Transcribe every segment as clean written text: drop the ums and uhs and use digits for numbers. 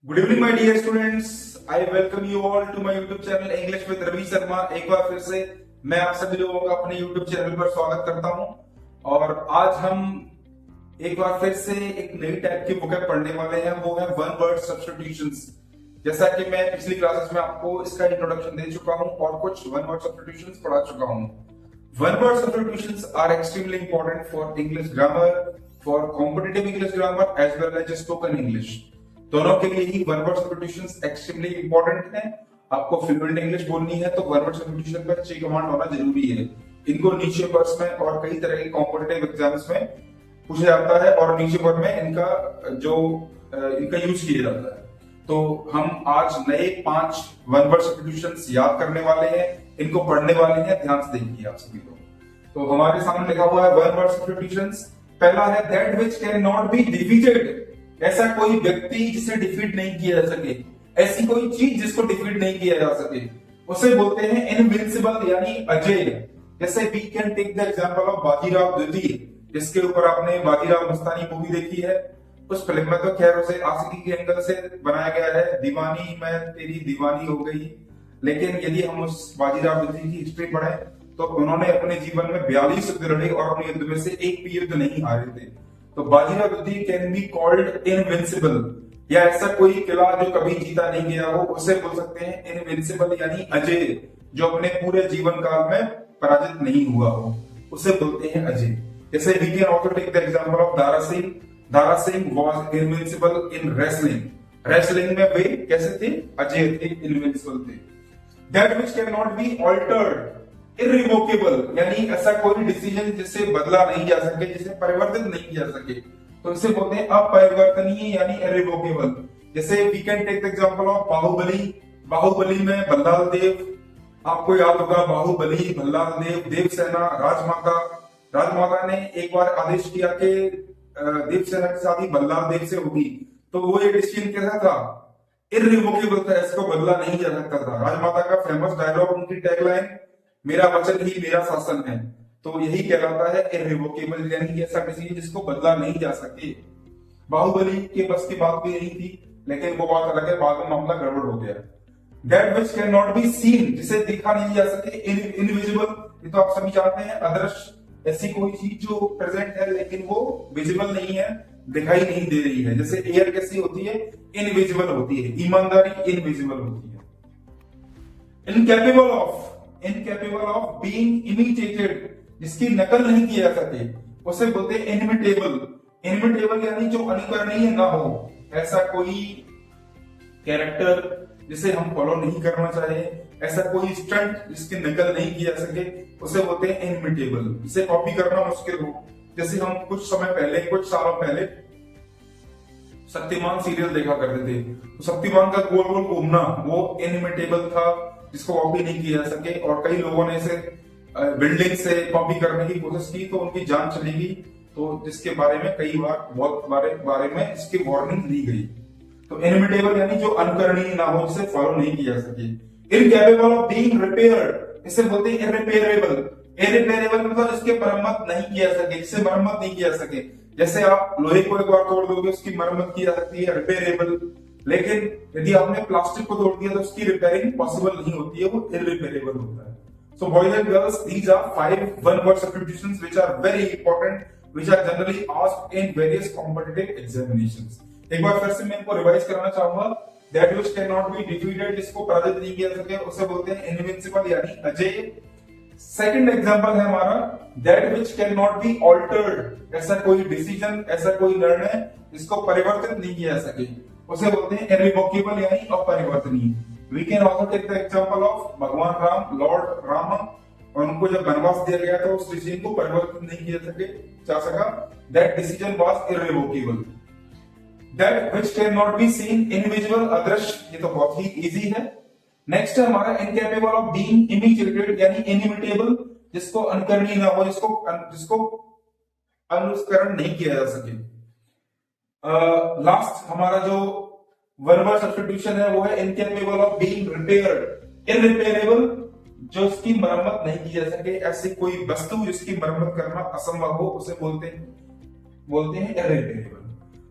Good evening my dear students. I welcome you all to my YouTube channel English with Ravi Sharma. एक बार फिर से मैं आप सभी लोगों का अपने यूट्यूब चैनल पर स्वागत करता हूं। और आज हम एक बार फिर से एक नई टाइप की बुक पढ़ने वाले हैं, वो है वन वर्ड सब्स्टिट्यूशंस। जैसा कि मैं पिछली क्लासेस में आपको इसका इंट्रोडक्शन दे चुका हूं और कुछ वन वर्ड सब्स्टिट्यूशंस पढ़ा चुका हूं। One word substitutions are extremely important for English grammar, for competitive English grammar as well as spoken English. दोनों के लिए ही one word substitutions extremely important है। आपको फ्लुएंट इंग्लिश बोलनी है तो वन वर्ड सब्स्टिट्यूशन पर अच्छी कमांड होना जरूरी है। इनको नीचे वर्ड्स में और कई तरह के कॉम्पिटिटिव एग्जाम्स में पूछा जाता है और नीचे वर्ड में इनका यूज किया जाता है। तो हम आज नए 5 वन वर्ड सब्स्टिट्यूशंस याद करने वाले हैं, इनको पढ़ने वाले हैं। ध्यान से देखिए आप सभी लोग। तो हमारे सामने लिखा हुआ है वन वर्ड सब्स्टिट्यूशंस। पहला है that which can not be defeated. ऐसा कोई व्यक्ति जिसे डिफीट नहीं किया जा सके, ऐसी कोई चीज जिसको डिफीट नहीं किया जा सके, उसे बोलते हैं इनविंसिबल यानी अजय। जैसे we can take the example of Bajirao द्वितीय, जिसके ऊपर आपने बाजीराव मस्तानी मूवी देखी है। उस फिल्म में तो खैर उसे आशिकी के एंगल से बनाया गया है, दीवानी मैं तेरी दीवानी हो गई। लेकिन यदि हम उस बाजीराव द्वितीय की हिस्ट्री पढ़ें तो उन्होंने अपने जीवन में 42 युद्ध लड़े और उन युद्ध में से एक भी युद्ध नहीं हारे थे। तो बाजीराव द्वितीय कैन बी कॉल्ड इनविंसिबल, या ऐसा कोई किला जो कभी जीता नहीं गया हो उसे बोल सकते हैं इनविंसिबल यानी अजय। जो अपने पूरे जीवन काल में पराजित नहीं हुआ हो उसे बोलते हैं अजय। जैसे we can also take the example of Dara Singh. Dara Singh was invincible in wrestling. Wrestling में वे कैसे थे? अजय थे, इनविंसिबल थे। That which can not be altered, irrevocable यानी ऐसा कोई डिसीजन जिसे बदला नहीं जा सके, जिसे परिवर्तित नहीं किया जा सके, तो इसे बोलते हैं अपरिवर्तनीय यानी इरिवोकेबल। जैसे we can take the example of Baahubali. Baahubali में भल्लाल देव, आपको याद होगा बाहुबली, भल्लाल देव, देवसेना, राजमाता ने एक बार आदेश किया कि देवसेना की शादी भल्लाल देव से होगी। तो वो ये डिसीजन कैसा था? इरिवोकेबल था, इसको बदला नहीं जा सकता था। राजमाता का फेमस डायलॉग, उनकी टैगलाइन, मेरा वचन ही मेरा शासन है। तो यही कहलाता है इरिवोकेबल यानी ऐसा डिसीजन जिसको बदला नहीं जा सके। बाहुबली के बस की बात भी नहीं थी, लेकिन वो बात अलग है, बाद में मामला गड़बड़ हो गया। That which can not be seen, जिसे देखा नहीं जा सके, इनविजिबल, ये तो आप सभी जानते हैं, अदृश्य। ऐसी कोई चीज जो प्रेजेंट है लेकिन वो विजिबल नहीं है, दिखाई नहीं दे रही है। जैसे एयर कैसी होती है? इनविजिबल होती है। ईमानदारी इनविजिबल होती है। इनकेपेबल ऑफ बीइंग इमिटेटेड, जिसकी नकल नहीं की जा सके, उसे बोलते हैं इनइमिटेबल। इनइमिटेबल यानी जो अनुकरणीय ना हो, ऐसा कोई कैरेक्टर जिसे हम फॉलो नहीं करना चाहे, ऐसा कोई स्टंट जिसकी नकल नहीं की जा सके, उसे बोलते हैं इनइमिटेबल। इसे कॉपी करना मुश्किल हो। जैसे हम कुछ समय पहले, कुछ सालों पहले शक्तिमान सीरियल देखा करते थे, तो शक्तिमान का गोल गोल घूमना वो इनइमिटेबल था, जिसको कॉपी नहीं किया जा सके। और कई लोगों ने इसे बिल्डिंग से कॉपी करने की कोशिश की तो उनकी जान चली गई। तो जिसके बारे में कई बार बहुत बारे में इसकी वार्निंग दी गई। तो इनइमिटेबल यानी जो अनुकरणीय ना हो, जिसे फॉलो नहीं किया जा सके। इनकैपेबल ऑफ बीइंग रिपेयर्ड, इसे बोलते हैं इरिपेयरेबल। इरिपेयरेबल मतलब इसके मरम्मत नहीं किया जा सके, जिससे मरम्मत नहीं किया जा सके। जैसे आप लोहे को एक बार तोड़ दोगे, उसकी मरम्मत की जा सकती है, रिपेयरेबल। लेकिन यदि आपने प्लास्टिक को तोड़ दिया तो उसकी रिपेयरिंग पॉसिबल नहीं होती है, वो इरिपेयरेबल होता है। So boys and girls, these are 5 one-word substitutions which are very important, which are generally asked in various competitive examinations. एक बार फिर से मैं इनको रिवाइज कराना चाहूंगा। That which cannot be defeated, जिसको पराजित नहीं किया सके, उसे बोलते हैं इनविंसिबल यानी अजय। सेकंड एग्जांपल है हमारा that which cannot be altered, ऐसा कोई डिसीजन, ऐसा कोई निर्णय जिसको परिवर्तित नहीं किया जा सके, उसे बोलते हैं इरिवोकेबल यानी अपरिवर्तनीय। We can also take the example of भगवान राम, लॉर्ड राम, और उनको जब वनवास दिया गया था उस डिसीजन को परिवर्तित नहीं किया जा सका। That decision was irrevocable. That which cannot be seen, invisible, अदृश्य, ये तो बहुत ही इजी है। नेक्स्ट है हमारा incapable of being imitated यानी inimitable, जिसको अनुकरणीय ना हो, जिसको अनुकरण नहीं किया जा सके। लास्ट हमारा जो वन वर्ड सब्स्टिट्यूशन है वो है incapable of being repaired. Irreparable, जो इसकी मरम्मत नहीं की जा सके, ऐसी कोई वस्तु जिसकी मरम्मत करना असंभव हो, उसे बोलते हैं irreparable.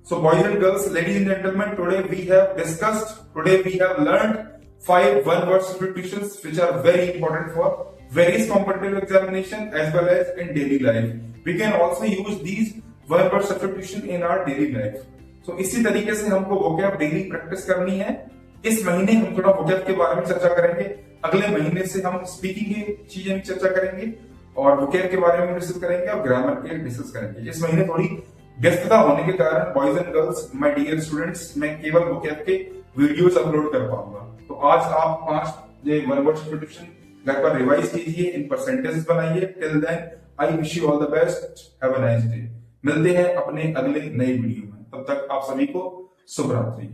So boys and girls, ladies and gentlemen, today we have learned 5 one-word substitutions which are very important for various competitive examination as well as in daily life. We can also use these one-word substitution in our daily life. So इसी तरीके से हमको vocab daily practice करनी है। इस महीने हम थोड़ा वोकैब के बारे में चर्चा करेंगे, अगले महीने से हम स्पीकिंग की चीजें भी चर्चा करेंगे और वोकैब के बारे में डिस्कस करेंगे और ग्रामर के डिस्कस करेंगे। इस महीने थोड़ी व्यस्तता होने के कारण boys and girls, my dear students, मैं केवल वोकैब के वीडियोस अपलोड कर पाऊंगा। तो आज आप 5 ये वन वर्ड सब्स्टिट्यूशन एक बार रिवाइज कीजिए, इन पर सेंटेंसेस बनाइए। Till then I wish you all the best, have a nice day. मिलते हैं अपने अगले नए वीडियो में, तब तक आप सभी को शुभ रात्रि।